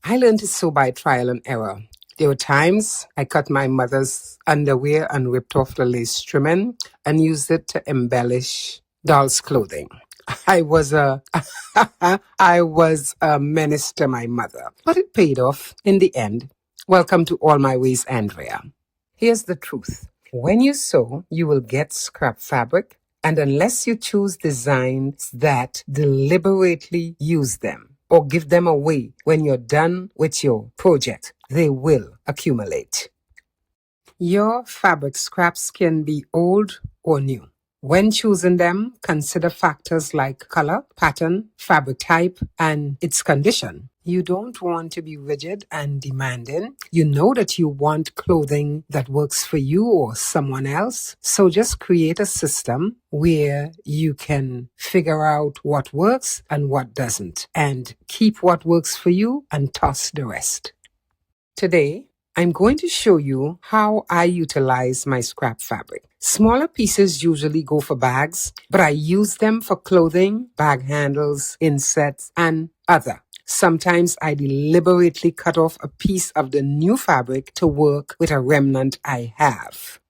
I learned to sew by trial and error. There were times I cut my mother's underwear and ripped off the lace trimming and used it to embellish dolls' clothing. I was a I was a menace to my mother, but it paid off in the end. Welcome to All My Ways, Andrea. Here's the truth. When you sew, you will get scrap fabric, and unless you choose designs that deliberately use them or give them away when you're done with your project, they will accumulate. Your fabric scraps can be old or new. When choosing them, consider factors like color, pattern, fabric type, and its condition. You don't want to be rigid and demanding. You know that you want clothing that works for you or someone else. So just create a system where you can figure out what works and what doesn't, and keep what works for you and toss the rest. Today, I'm going to show you how I utilize my scrap fabric. Smaller pieces usually go for bags, but I use them for clothing, bag handles, insets, and other. Sometimes I deliberately cut off a piece of the new fabric to work with a remnant I have.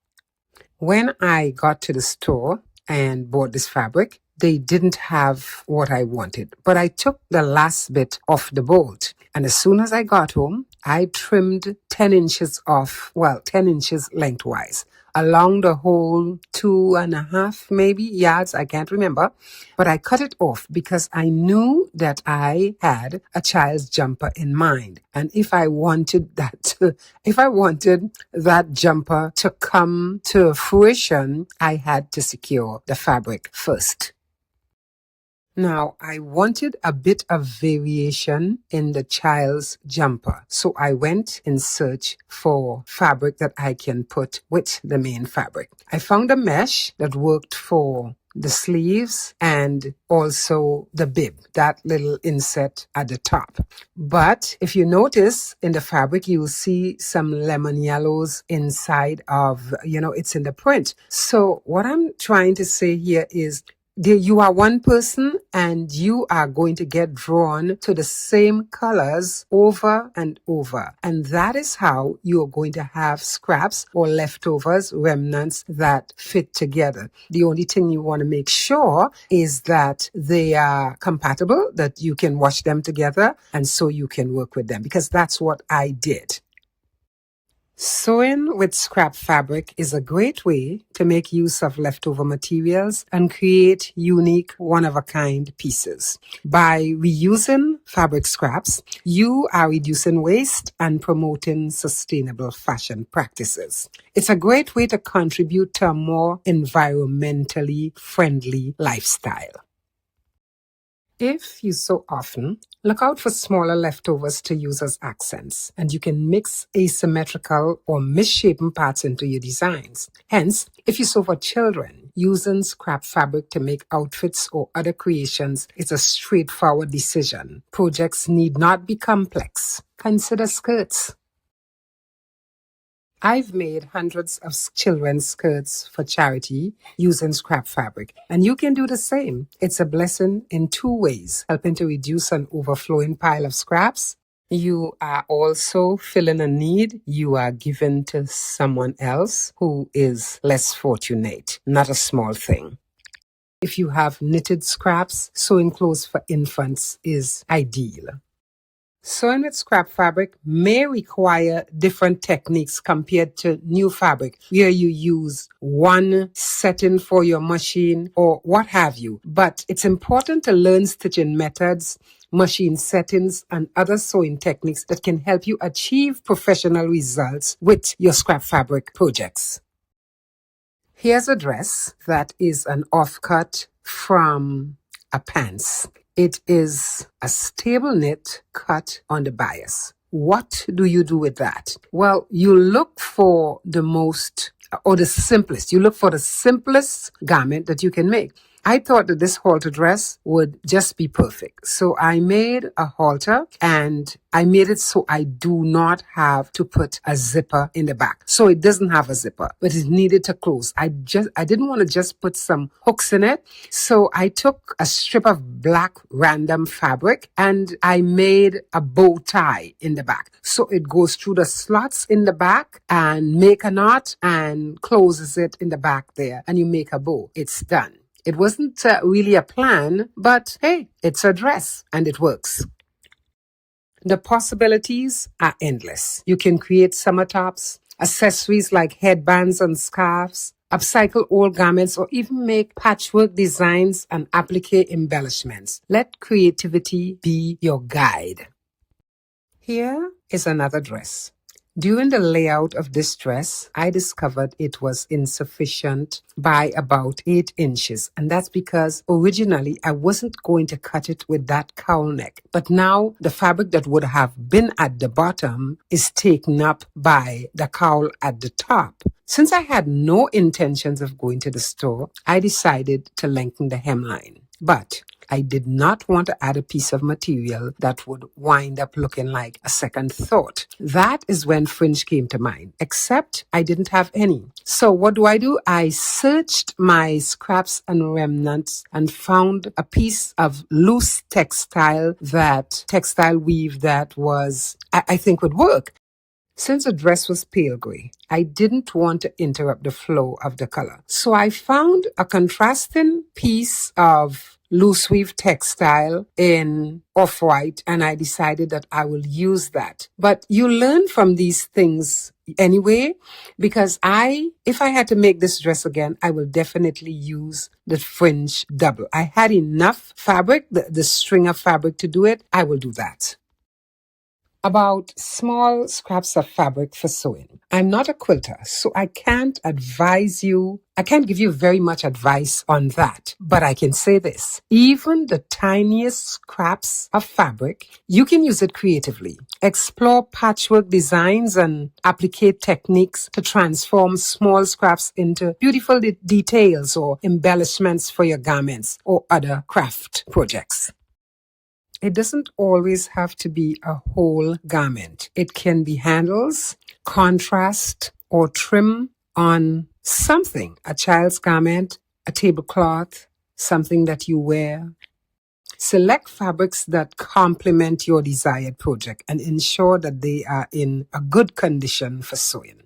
When I got to the store and bought this fabric, they didn't have what I wanted, but I took the last bit off the bolt. And as soon as I got home, I trimmed 10 inches off, 10 inches lengthwise, along the whole 2.5 maybe yards, I can't remember. But I cut it off because I knew that I had a child's jumper in mind. And if I wanted that jumper to come to fruition, I had to secure the fabric first. Now, I wanted a bit of variation in the child's jumper, so I went in search for fabric that I can put with the main fabric. I found a mesh that worked for the sleeves and also the bib, that little inset at the top. But if you notice in the fabric, you will see some lemon yellows inside of, it's in the print. So what I'm trying to say here is, you are one person and you are going to get drawn to the same colors over and over. And that is how you are going to have scraps or leftovers, remnants that fit together. The only thing you want to make sure is that they are compatible, that you can wash them together, and so you can work with them, because that's what I did. Sewing with scrap fabric is a great way to make use of leftover materials and create unique, one-of-a-kind pieces. By reusing fabric scraps, you are reducing waste and promoting sustainable fashion practices. It's a great way to contribute to a more environmentally friendly lifestyle. If you sew often, look out for smaller leftovers to use as accents, and you can mix asymmetrical or misshapen parts into your designs. Hence, if you sew for children, using scrap fabric to make outfits or other creations is a straightforward decision. Projects need not be complex. Consider skirts. I've made hundreds of children's skirts for charity using scrap fabric, and you can do the same. It's a blessing in two ways, helping to reduce an overflowing pile of scraps. You are also filling a need you are giving to someone else who is less fortunate, not a small thing. If you have knitted scraps, sewing clothes for infants is ideal. Sewing with scrap fabric may require different techniques compared to new fabric, where you use one setting for your machine or what have you. But it's important to learn stitching methods, machine settings, and other sewing techniques that can help you achieve professional results with your scrap fabric projects. Here's a dress that is an offcut from a pants. It is a stable knit cut on the bias. What do you do with that? Well, you look for the simplest. You look for the simplest garment that you can make. I thought that this halter dress would just be perfect. So I made a halter and I made it so I do not have to put a zipper in the back. So it doesn't have a zipper, but it needed to close. I didn't want to just put some hooks in it. So I took a strip of black random fabric and I made a bow tie in the back. So it goes through the slots in the back and make a knot and closes it in the back there and you make a bow. It's done. It wasn't really a plan, but hey, it's a dress and it works. The possibilities are endless. You can create summer tops, accessories like headbands and scarves, upcycle old garments, or even make patchwork designs and applique embellishments. Let creativity be your guide. Here is another dress. During the layout of this dress, I discovered it was insufficient by about 8 inches. And that's because originally I wasn't going to cut it with that cowl neck. But now the fabric that would have been at the bottom is taken up by the cowl at the top. Since I had no intentions of going to the store, I decided to lengthen the hemline. But I did not want to add a piece of material that would wind up looking like a second thought. That is when fringe came to mind, except I didn't have any. So what do? I searched my scraps and remnants and found a piece of loose textile weave that was, I think would work. Since the dress was pale gray, I didn't want to interrupt the flow of the color. So I found a contrasting piece of loose weave textile in off-white and I decided that I will use that. But you learn from these things anyway, because if I had to make this dress again, I will definitely use the fringe double. I had enough fabric, the string of fabric to do it. I will do that. About small scraps of fabric for sewing. I'm not a quilter, so I can't give you very much advice on that. But I can say this, even the tiniest scraps of fabric, you can use it creatively. Explore patchwork designs and applique techniques to transform small scraps into beautiful details or embellishments for your garments or other craft projects. It doesn't always have to be a whole garment. It can be handles, contrast, or trim on something, a child's garment, a tablecloth, something that you wear. Select fabrics that complement your desired project and ensure that they are in a good condition for sewing.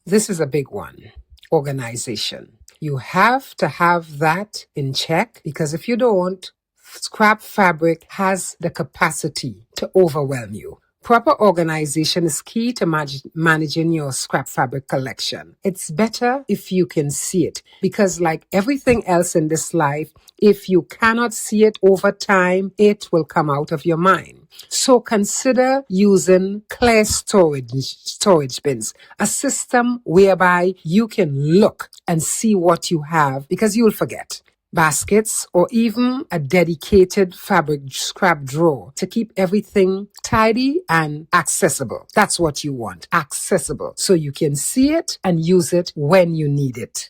This is a big one, organization. You have to have that in check because if you don't, scrap fabric has the capacity to overwhelm you. Proper organization is key to managing your scrap fabric collection. It's better if you can see it because like everything else in this life, if you cannot see it over time, it will come out of your mind. So consider using clear storage bins, a system whereby you can look and see what you have because you'll forget. Baskets, or even a dedicated fabric scrap drawer to keep everything tidy and accessible. That's what you want, accessible, so you can see it and use it when you need it.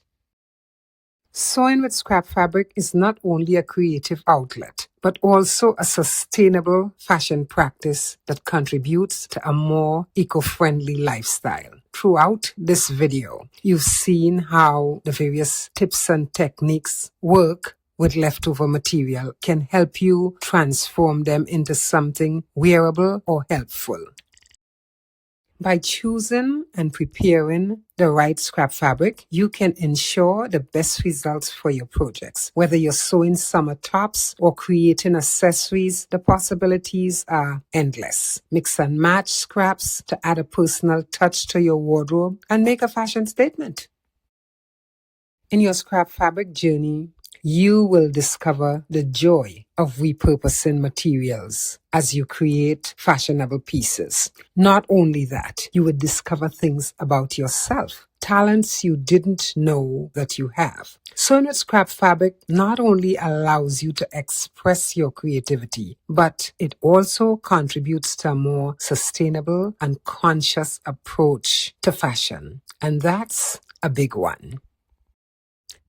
Sewing with scrap fabric is not only a creative outlet, but also a sustainable fashion practice that contributes to a more eco-friendly lifestyle. Throughout this video, you've seen how the various tips and techniques work with leftover material can help you transform them into something wearable or helpful. By choosing and preparing the right scrap fabric, you can ensure the best results for your projects. Whether you're sewing summer tops or creating accessories, the possibilities are endless. Mix and match scraps to add a personal touch to your wardrobe and make a fashion statement. In your scrap fabric journey, you will discover the joy of repurposing materials as you create fashionable pieces. Not only that, you will discover things about yourself, talents you didn't know that you have. Sewing with scrap fabric not only allows you to express your creativity, but it also contributes to a more sustainable and conscious approach to fashion. And that's a big one.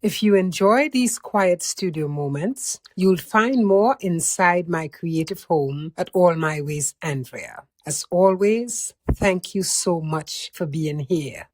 If you enjoy these quiet studio moments, you'll find more inside my creative home at All My Ways, Andrea. As always, thank you so much for being here.